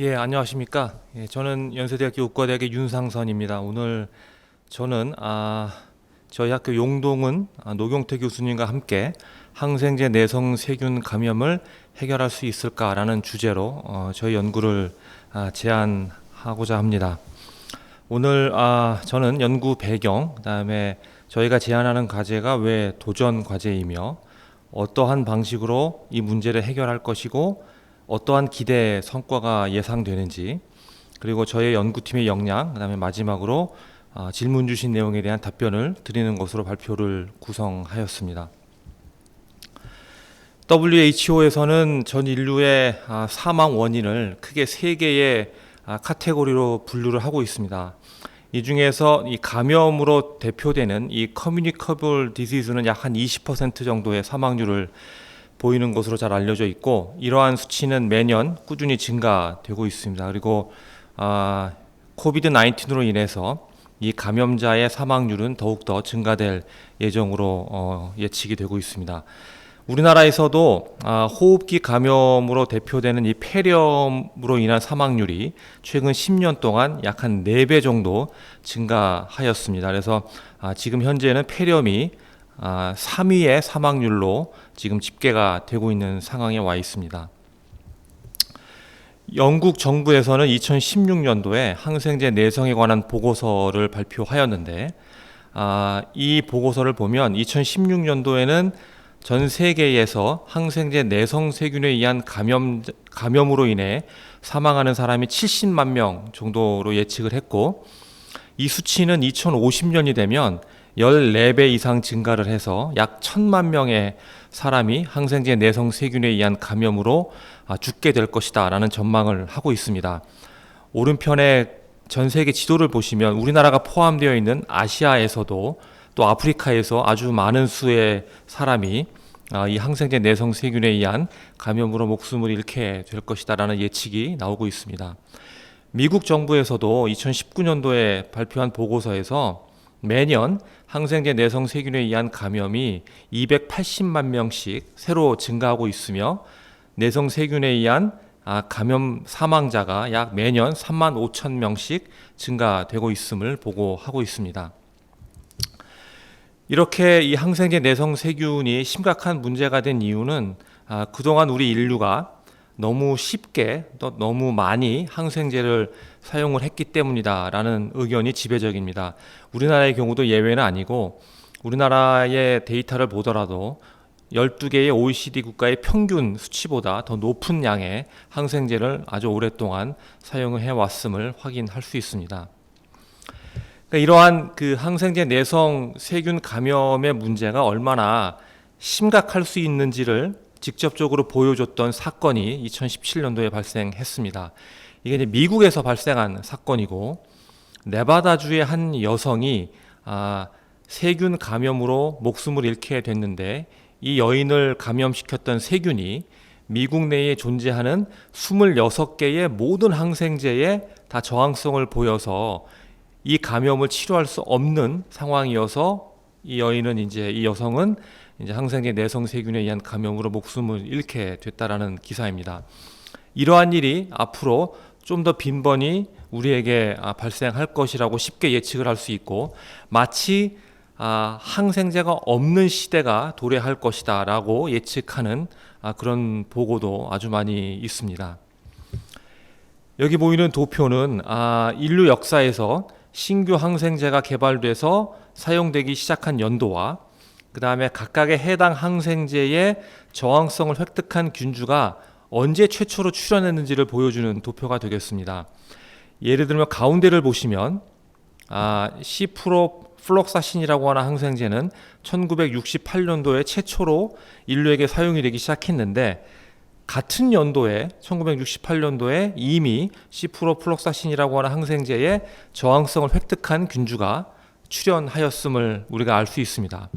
예, 안녕하십니까. 예, 저는 연세대학교 의과대학의 윤상선입니다. 오늘 저는 저희 학교 용동은 노경태 교수님과 함께 항생제 내성 세균 감염을 해결할 수 있을까라는 주제로 저희 연구를 제안하고자 합니다. 오늘 저는 연구 배경, 그다음에 저희가 제안하는 과제가 왜 도전 과제이며 어떠한 방식으로 이 문제를 해결할 것이고 어떠한 기대 성과가 예상되는지, 그리고 저희 연구팀의 역량, 그다음에 마지막으로 질문 주신 내용에 대한 답변을 드리는 것으로 발표를 구성하였습니다. WHO에서는 전 인류의 사망 원인을 크게 세 개의 카테고리로 분류를 하고 있습니다. 이 중에서 이 감염으로 대표되는 이 커뮤니커블 디지즈는 약 한 20% 정도의 사망률을 보이는 것으로 잘 알려져 있고, 이러한 수치는 매년 꾸준히 증가되고 있습니다. 그리고 코비드-19으로 인해서 이 감염자의 사망률은 더욱더 증가될 예정으로 예측이 되고 있습니다. 우리나라에서도 호흡기 감염으로 대표되는 이 폐렴으로 인한 사망률이 최근 10년 동안 약 한 4배 정도 증가하였습니다. 그래서 지금 현재는 폐렴이 3위의 사망률로 지금 집계가 되고 있는 상황에 와 있습니다. 영국 정부에서는 2016년도에 항생제 내성에 관한 보고서를 발표하였는데, 이 보고서를 보면 2016년도에는 전 세계에서 항생제 내성 세균에 의한 감염으로 인해 사망하는 사람이 70만 명 정도로 예측을 했고, 이 수치는 2050년이 되면 14배 이상 증가를 해서 약 1000만 명의 사람이 항생제 내성 세균에 의한 감염으로 죽게 될 것이다 라는 전망을 하고 있습니다. 오른편에 전 세계 지도를 보시면 우리나라가 포함되어 있는 아시아에서도 또 아프리카에서 아주 많은 수의 사람이 이 항생제 내성 세균에 의한 감염으로 목숨을 잃게 될 것이다 라는 예측이 나오고 있습니다. 미국 정부에서도 2019년도에 발표한 보고서에서 매년 항생제 내성 세균에 의한 감염이 280만 명씩 새로 증가하고 있으며, 내성 세균에 의한 감염 사망자가 약 매년 3만 5천 명씩 증가되고 있음을 보고하고 있습니다. 이렇게 이 항생제 내성 세균이 심각한 문제가 된 이유는 그동안 우리 인류가 너무 쉽게 또 너무 많이 항생제를 사용을 했기 때문이다라는 의견이 지배적입니다. 우리나라의 경우도 예외는 아니고, 우리나라의 데이터를 보더라도 12개의 OECD 국가의 평균 수치보다 더 높은 양의 항생제를 아주 오랫동안 사용을 해왔음을 확인할 수 있습니다. 그러니까 이러한 그 항생제 내성 세균 감염의 문제가 얼마나 심각할 수 있는지를 직접적으로 보여줬던 사건이 2017년도에 발생했습니다. 이게 이제 미국에서 발생한 사건이고, 네바다주의 한 여성이 세균 감염으로 목숨을 잃게 됐는데, 이 여인을 감염시켰던 세균이 미국 내에 존재하는 26개의 모든 항생제에 다 저항성을 보여서 이 감염을 치료할 수 없는 상황이어서 이 여성은 항생제 내성 세균에 의한 감염으로 목숨을 잃게 됐다라는 기사입니다. 이러한 일이 앞으로 좀 더 빈번히 우리에게 발생할 것이라고 쉽게 예측을 할 수 있고, 마치 항생제가 없는 시대가 도래할 것이다 라고 예측하는 그런 보고도 아주 많이 있습니다. 여기 보이는 도표는 인류 역사에서 신규 항생제가 개발돼서 사용되기 시작한 연도와 그 다음에 각각의 해당 항생제의 저항성을 획득한 균주가 언제 최초로 출현했는지를 보여주는 도표가 되겠습니다. 예를 들면 가운데를 보시면 시프로플록사신이라고 하는 항생제는 1968년도에 최초로 인류에게 사용이 되기 시작했는데, 같은 연도에 1968년도에 이미 시프로플록사신이라고 하는 항생제의 저항성을 획득한 균주가 출현하였음을 우리가 알 수 있습니다.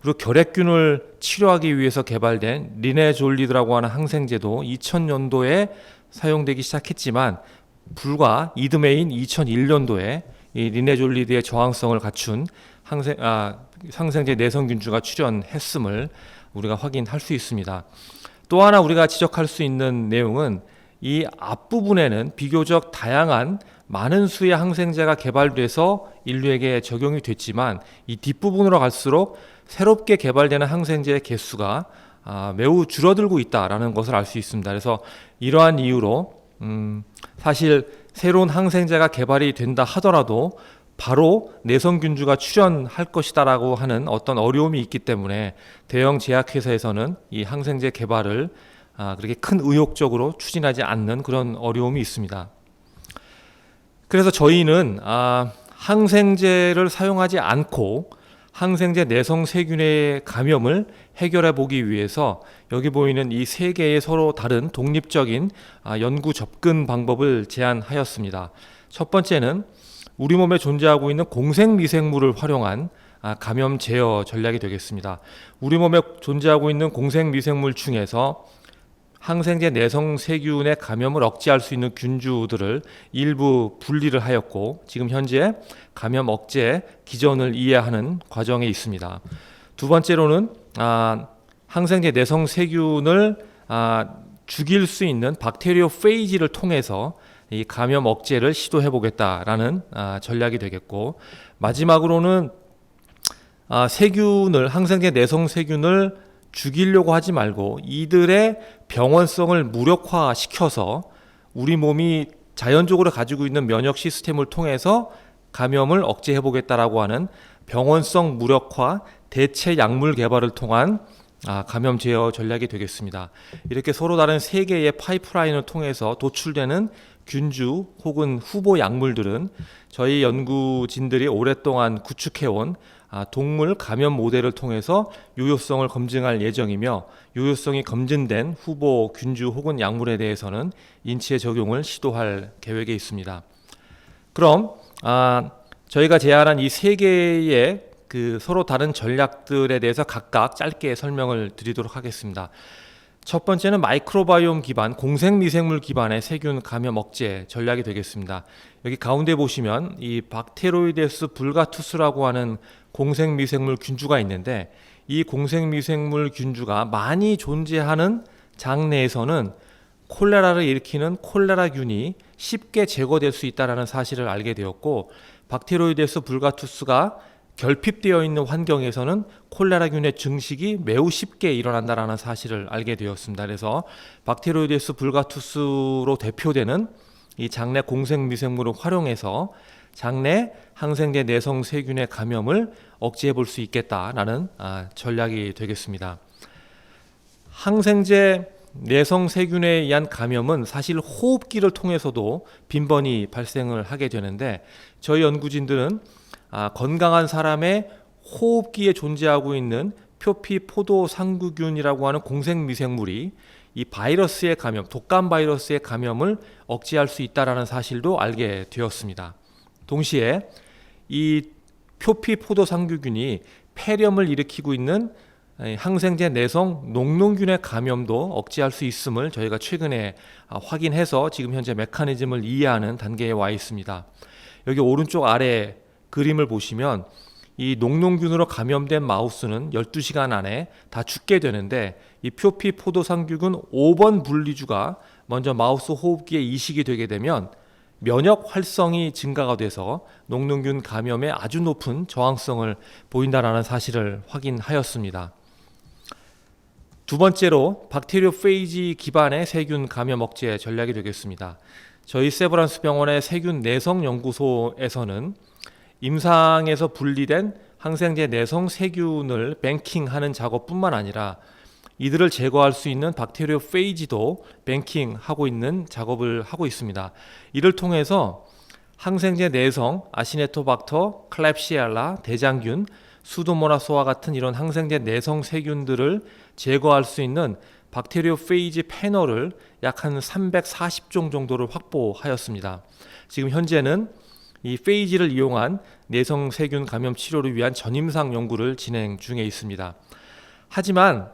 그리고 결핵균을 치료하기 위해서 개발된 리네졸리드라고 하는 항생제도 2000년도에 사용되기 시작했지만, 불과 이듬해인 2001년도에 이 리네졸리드의 저항성을 갖춘 항생제 내성균주가 출현했음을 우리가 확인할 수 있습니다. 또 하나 우리가 지적할 수 있는 내용은 이 앞부분에는 비교적 다양한 많은 수의 항생제가 개발돼서 인류에게 적용이 됐지만 이 뒷부분으로 갈수록 새롭게 개발되는 항생제의 개수가 매우 줄어들고 있다라는 것을 알 수 있습니다. 그래서 이러한 이유로 사실 새로운 항생제가 개발이 된다 하더라도 바로 내성균주가 출현할 것이다라고 하는 어떤 어려움이 있기 때문에 대형 제약회사에서는 이 항생제 개발을 그렇게 큰 의욕적으로 추진하지 않는 그런 어려움이 있습니다. 그래서 저희는 항생제를 사용하지 않고 항생제 내성 세균의 감염을 해결해 보기 위해서 여기 보이는 이 세 개의 서로 다른 독립적인 연구 접근 방법을 제안하였습니다. 첫 번째는 우리 몸에 존재하고 있는 공생 미생물을 활용한 감염 제어 전략이 되겠습니다. 우리 몸에 존재하고 있는 공생 미생물 중에서 항생제 내성 세균의 감염을 억제할 수 있는 균주들을 일부 분리를 하였고 지금 현재 감염 억제 기전을 이해하는 과정에 있습니다. 두 번째로는 항생제 내성 세균을 죽일 수 있는 박테리오페이지를 통해서 이 감염 억제를 시도해 보겠다라는 전략이 되겠고 마지막으로는 항생제 내성 세균을 죽이려고 하지 말고 이들의 병원성을 무력화시켜서 우리 몸이 자연적으로 가지고 있는 면역 시스템을 통해서 감염을 억제해 보겠다라고 하는 병원성 무력화 대체 약물 개발을 통한 감염 제어 전략이 되겠습니다. 이렇게 서로 다른 세 개의 파이프라인을 통해서 도출되는 균주 혹은 후보 약물들은 저희 연구진들이 오랫동안 구축해온 동물 감염 모델을 통해서 유효성을 검증할 예정이며 유효성이 검증된 후보 균주 혹은 약물에 대해서는 인체에 적용을 시도할 계획에 있습니다. 그럼 저희가 제안한 이 세 개의 서로 다른 전략들에 대해서 각각 짧게 설명을 드리도록 하겠습니다. 첫 번째는 마이크로바이옴 기반, 공생미생물 기반의 세균 감염 억제 전략이 되겠습니다. 여기 가운데 보시면 이 박테로이데스 불가투스라고 하는 공생미생물 균주가 있는데 이 공생미생물 균주가 많이 존재하는 장내에서는 콜레라를 일으키는 콜레라균이 쉽게 제거될 수 있다는 사실을 알게 되었고 박테로이데스 불가투스가 결핍되어 있는 환경에서는 콜레라균의 증식이 매우 쉽게 일어난다는 사실을 알게 되었습니다. 그래서 박테로이데스 불가투스로 대표되는 이 장내 공생미생물을 활용해서 장내 항생제 내성 세균의 감염을 억제해 볼 수 있겠다라는 전략이 되겠습니다. 항생제 내성 세균에 의한 감염은 사실 호흡기를 통해서도 빈번히 발생을 하게 되는데 저희 연구진들은 건강한 사람의 호흡기에 존재하고 있는 표피포도상구균이라고 하는 공생미생물이 이 바이러스의 감염, 독감 바이러스의 감염을 억제할 수 있다는 사실도 알게 되었습니다. 동시에 이 표피포도상구균이 폐렴을 일으키고 있는 항생제 내성 녹농균의 감염도 억제할 수 있음을 저희가 최근에 확인해서 지금 현재 메커니즘을 이해하는 단계에 와 있습니다. 여기 오른쪽 아래 그림을 보시면 이 녹농균으로 감염된 마우스는 12시간 안에 다 죽게 되는데 이 표피포도상균 5번 분리주가 먼저 마우스 호흡기에 이식이 되게 되면 면역 활성이 증가가 돼서 녹농균 감염에 아주 높은 저항성을 보인다는 사실을 확인하였습니다. 두 번째로 박테리오페이지 기반의 세균 감염 억제 전략이 되겠습니다. 저희 세브란스 병원의 세균 내성 연구소에서는 임상에서 분리된 항생제 내성 세균을 뱅킹하는 작업뿐만 아니라 이들을 제거할 수 있는 박테리오페이지도 뱅킹하고 있는 작업을 하고 있습니다. 이를 통해서 항생제 내성 아시네토박터, 클랩시엘라, 대장균, 수도모나스와 같은 이런 항생제 내성 세균들을 제거할 수 있는 박테리오페이지 패널을 약 한 340종 정도를 확보하였습니다. 지금 현재는 이 페이지를 이용한 내성 세균 감염 치료를 위한 전임상 연구를 진행 중에 있습니다. 하지만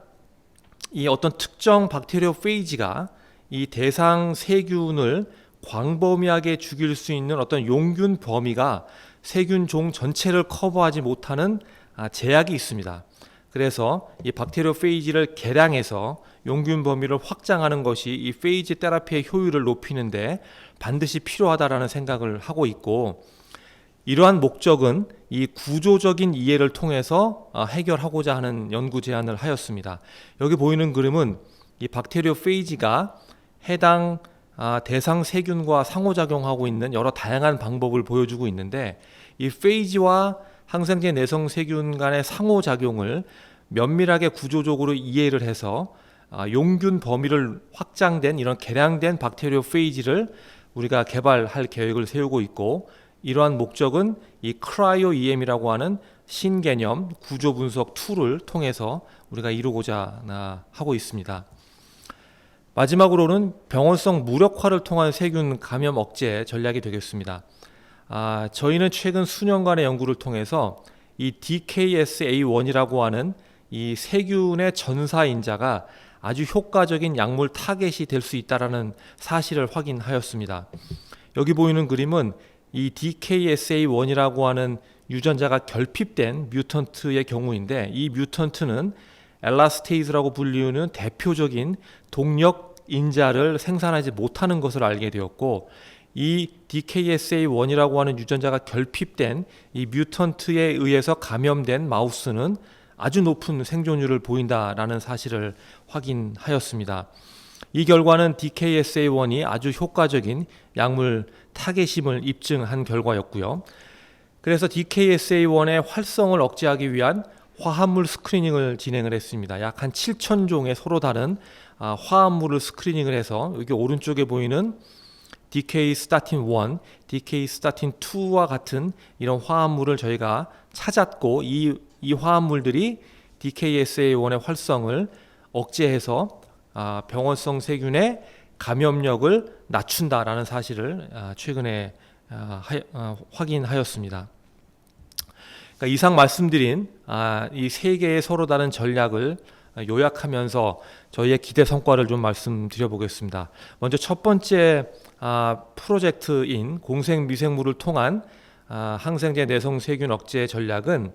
이 어떤 특정 박테리오페이지가 이 대상 세균을 광범위하게 죽일 수 있는 어떤 용균 범위가 세균종 전체를 커버하지 못하는 제약이 있습니다. 그래서 이 박테리오페이지를 개량해서 용균 범위를 확장하는 것이 이 페이지 테라피의 효율을 높이는데 반드시 필요하다라는 생각을 하고 있고, 이러한 목적은 이 구조적인 이해를 통해서 해결하고자 하는 연구 제안을 하였습니다. 여기 보이는 그림은 이 박테리오페이지가 해당 대상 세균과 상호작용하고 있는 여러 다양한 방법을 보여주고 있는데, 이 페이지와 항생제 내성 세균 간의 상호작용을 면밀하게 구조적으로 이해를 해서 용균 범위를 확장된 이런 개량된 박테리오페이지를 우리가 개발할 계획을 세우고 있고, 이러한 목적은 이 크라이오-EM이라고 하는 신개념 구조 분석 툴을 통해서 우리가 이루고자 하고 있습니다. 마지막으로는 병원성 무력화를 통한 세균 감염 억제 전략이 되겠습니다. 저희는 최근 수년간의 연구를 통해서 이 DKSA1이라고 하는 이 세균의 전사인자가 아주 효과적인 약물 타겟이 될 수 있다는 사실을 확인하였습니다. 여기 보이는 그림은 이 DKSA1이라고 하는 유전자가 결핍된 뮤턴트의 경우인데, 이 뮤턴트는 엘라스테이즈라고 불리우는 대표적인 동력 인자를 생산하지 못하는 것을 알게 되었고, 이 DKSA1이라고 하는 유전자가 결핍된 이 뮤턴트에 의해서 감염된 마우스는 아주 높은 생존율을 보인다라는 사실을 확인하였습니다. 이 결과는 DKSA1이 아주 효과적인 약물 타겟임을 입증한 결과였고요. 그래서 DKSA1의 활성을 억제하기 위한 화합물 스크리닝을 진행을 했습니다. 약 한 7,000종의 서로 다른 화합물을 스크리닝을 해서 여기 오른쪽에 보이는 DK스타틴1, DK스타틴2와 같은 이런 화합물을 저희가 찾았고, 이 화합물들이 DKSA1의 활성을 억제해서 병원성 세균의 감염력을 낮춘다라는 사실을 최근에 확인하였습니다. 그러니까 이상 말씀드린 이 세 개의 서로 다른 전략을 요약하면서 저희의 기대 성과를 좀 말씀드려 보겠습니다. 먼저 첫 번째 프로젝트인 공생 미생물을 통한 항생제 내성 세균 억제 전략은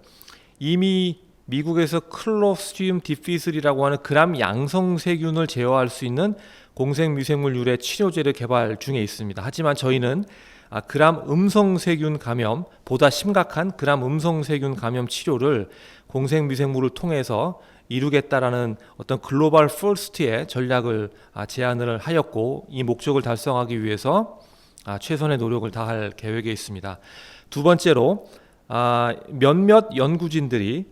이미 미국에서 클로스트리움 디피슬이라고 하는 gram 양성 세균을 제어할 수 있는 공생 미생물 유래 치료제를 개발 중에 있습니다. 하지만 저희는 gram 음성 세균 감염, 보다 심각한 gram 음성 세균 감염 치료를 공생 미생물을 통해서 이루겠다라는 어떤 글로벌 퍼스트의 전략을 제안을 하였고, 이 목적을 달성하기 위해서 최선의 노력을 다할 계획에 있습니다. 두 번째로 몇몇 연구진들이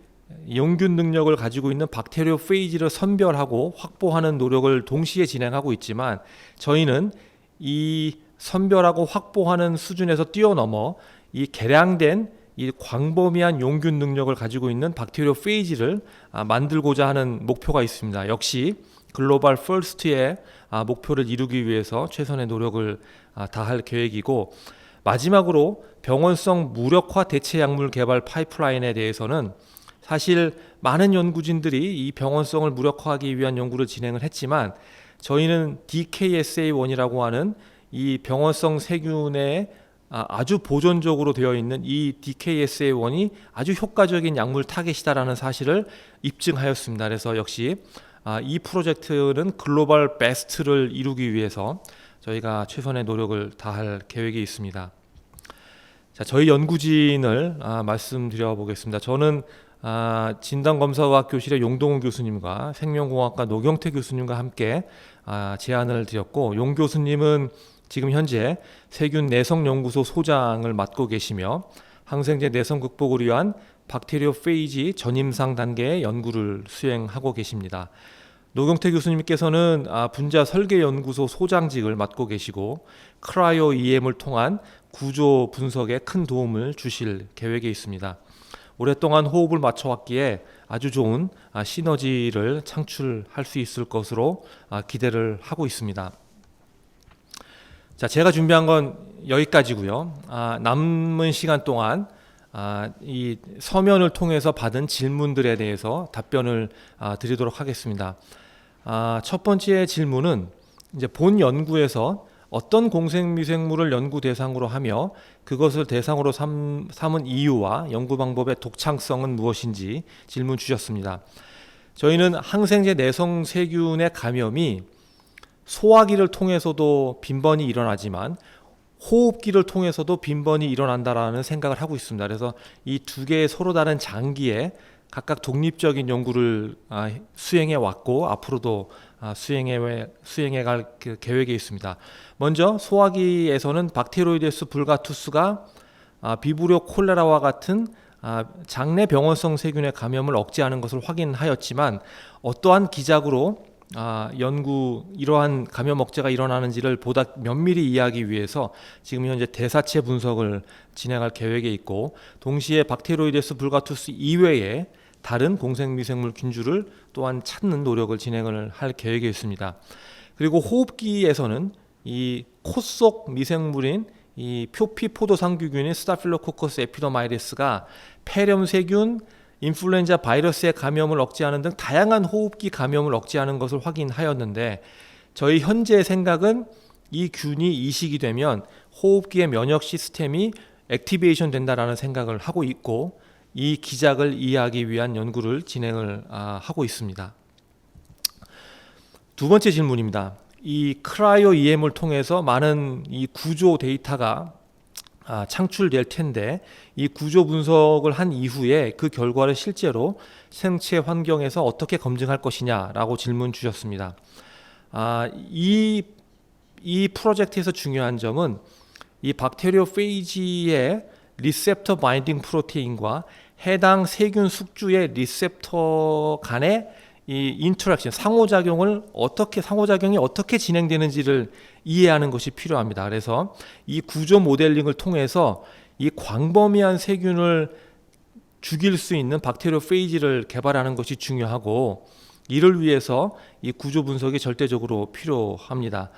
용균 능력을 가지고 있는 박테리오페이지를 선별하고 확보하는 노력을 동시에 진행하고 있지만, 저희는 이 선별하고 확보하는 수준에서 뛰어넘어 이 개량된 이 광범위한 용균 능력을 가지고 있는 박테리오페이지를 만들고자 하는 목표가 있습니다. 역시 글로벌 퍼스트의 목표를 이루기 위해서 최선의 노력을 다할 계획이고, 마지막으로 병원성 무력화 대체 약물 개발 파이프라인에 대해서는 사실 많은 연구진들이 이 병원성을 무력화하기 위한 연구를 진행을 했지만, 저희는 DKSA1이라고 하는 이 병원성 세균의 아주 보존적으로 되어 있는 이 DKSA1이 아주 효과적인 약물 타겟이다라는 사실을 입증하였습니다. 그래서 역시 이 프로젝트는 글로벌 베스트를 이루기 위해서 저희가 최선의 노력을 다할 계획이 있습니다. 자, 저희 연구진을 말씀드려 보겠습니다. 저는 진단검사의학 교실의 용동훈 교수님과 생명공학과 노경태 교수님과 함께 제안을 드렸고, 용 교수님은 지금 현재 세균 내성 연구소 소장을 맡고 계시며 항생제 내성 극복을 위한 박테리오페이지 전임상 단계의 연구를 수행하고 계십니다. 노경태 교수님께서는 분자 설계 연구소 소장직을 맡고 계시고 크라이오-EM을 통한 구조 분석에 큰 도움을 주실 계획에 있습니다. 오랫동안 호흡을 맞춰왔기에 아주 좋은 시너지를 창출할 수 있을 것으로 기대를 하고 있습니다. 자, 제가 준비한 건 여기까지고요. 남은 시간 동안 이 서면을 통해서 받은 질문들에 대해서 답변을 드리도록 하겠습니다. 첫 번째 질문은 이제 본 연구에서 어떤 공생미생물을 연구 대상으로 하며 그것을 대상으로 삼은 이유와 연구 방법의 독창성은 무엇인지 질문 주셨습니다. 저희는 항생제 내성 세균의 감염이 소화기를 통해서도 빈번히 일어나지만 호흡기를 통해서도 빈번히 일어난다라는 생각을 하고 있습니다. 그래서 이 두 개의 서로 다른 장기에 각각 독립적인 연구를 수행해 왔고 앞으로도 수행해 갈 계획에 있습니다. 먼저 소화기에서는 박테로이데스 불가투스가 비브리오 콜레라와 같은 장내 병원성 세균의 감염을 억제하는 것을 확인하였지만 어떠한 기작으로 이러한 감염 억제가 일어나는지를 보다 면밀히 이해하기 위해서 지금 현재 대사체 분석을 진행할 계획에 있고, 동시에 박테로이데스 불가투스 이외에 다른 공생미생물 균주를 또한 찾는 노력을 진행을 할 계획에 있습니다. 그리고 호흡기에서는 이 코 속 미생물인 이 표피포도상규균인 스타필로코커스 에피더마이리스가 폐렴세균, 인플루엔자 바이러스의 감염을 억제하는 등 다양한 호흡기 감염을 억제하는 것을 확인하였는데, 저희 현재 생각은 이 균이 이식이 되면 호흡기의 면역 시스템이 액티베이션 된다라는 생각을 하고 있고, 이 기작을 이해하기 위한 연구를 진행을 하고 있습니다. 두 번째 질문입니다. 이 크라이오 EM을 통해서 많은 이 구조 데이터가 창출될 텐데, 이 구조 분석을 한 이후에 그 결과를 실제로 생체 환경에서 어떻게 검증할 것이냐라고 질문 주셨습니다. 이 프로젝트에서 중요한 점은 이 박테리오페이지의 리셉터 바인딩 프로테인과 해당 세균 숙주의 리셉터 간의 이 인터랙션, 상호작용이 어떻게 진행되는지를 이해하는 것이 필요합니다. 그래서 이 구조 모델링을 통해서 이 광범위한 세균을 죽일 수 있는 박테리오페이지를 개발하는 것이 중요하고, 이를 위해서 이 구조 분석이 절대적으로 필요합니다.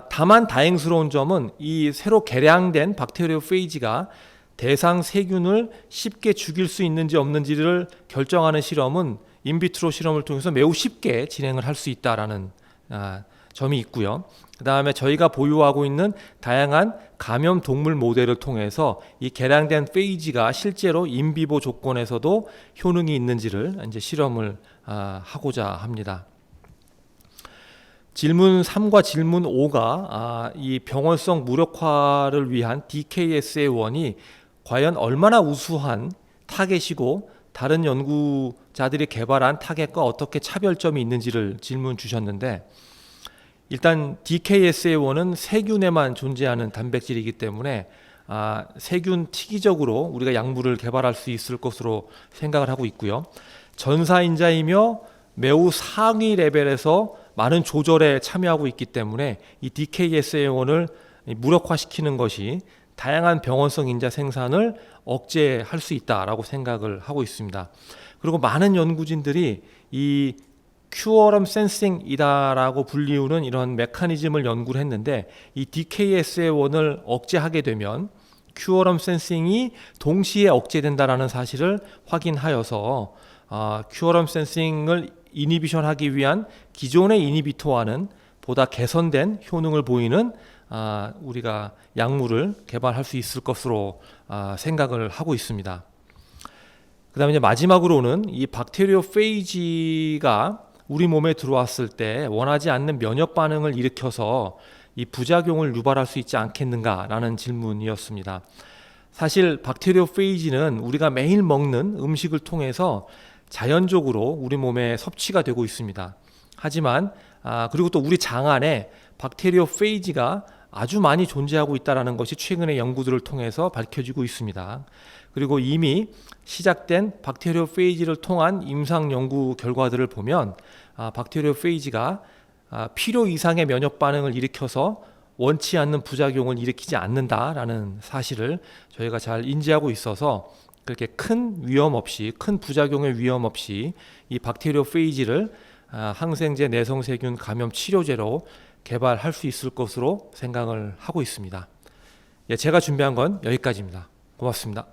다만 다행스러운 점은 이 새로 개량된 박테리오페이지가 대상 세균을 쉽게 죽일 수 있는지 없는지를 결정하는 실험은 인비트로 실험을 통해서 매우 쉽게 진행을 할 수 있다라는 점이 있고요. 그 다음에 저희가 보유하고 있는 다양한 감염 동물 모델을 통해서 이 개량된 페이지가 실제로 인비보 조건에서도 효능이 있는지를 이제 실험을 하고자 합니다. 질문 3과 질문 5가 이 병원성 무력화를 위한 DKSA1이 과연 얼마나 우수한 타겟이고 다른 연구자들이 개발한 타겟과 어떻게 차별점이 있는지를 질문 주셨는데, 일단 DKSA1은 세균에만 존재하는 단백질이기 때문에 세균 특이적으로 우리가 약물을 개발할 수 있을 것으로 생각을 하고 있고요. 전사인자이며 매우 상위 레벨에서 많은 조절에 참여하고 있기 때문에 이 DKSA1을 무력화시키는 것이 다양한 병원성 인자 생산을 억제할 수 있다라고 생각을 하고 있습니다. 그리고 많은 연구진들이 이 큐어럼 센싱이다라고 불리우는 이런 메커니즘을 연구를 했는데, 이 DKSA1을 억제하게 되면 큐어럼 센싱이 동시에 억제된다라는 사실을 확인하여서 큐어럼 센싱을 이니비션하기 위한 기존의 이니비토와는 보다 개선된 효능을 보이는 우리가 약물을 개발할 수 있을 것으로 생각을 하고 있습니다. 그 다음에 이제 마지막으로는 이 박테리오페이지가 우리 몸에 들어왔을 때 원하지 않는 면역 반응을 일으켜서 이 부작용을 유발할 수 있지 않겠는가라는 질문이었습니다. 사실 박테리오페이지는 우리가 매일 먹는 음식을 통해서 자연적으로 우리 몸에 섭취가 되고 있습니다. 하지만 그리고 또 우리 장 안에 박테리오페이지가 아주 많이 존재하고 있다는 것이 최근의 연구들을 통해서 밝혀지고 있습니다. 그리고 이미 시작된 박테리오페이지를 통한 임상 연구 결과들을 보면 박테리오페이지가 필요 이상의 면역 반응을 일으켜서 원치 않는 부작용을 일으키지 않는다라는 사실을 저희가 잘 인지하고 있어서 그렇게 큰 위험 없이, 큰 부작용의 위험 없이 이 박테리오페이지를 항생제 내성세균 감염 치료제로 개발할 수 있을 것으로 생각을 하고 있습니다. 제가 준비한 건 여기까지입니다. 고맙습니다.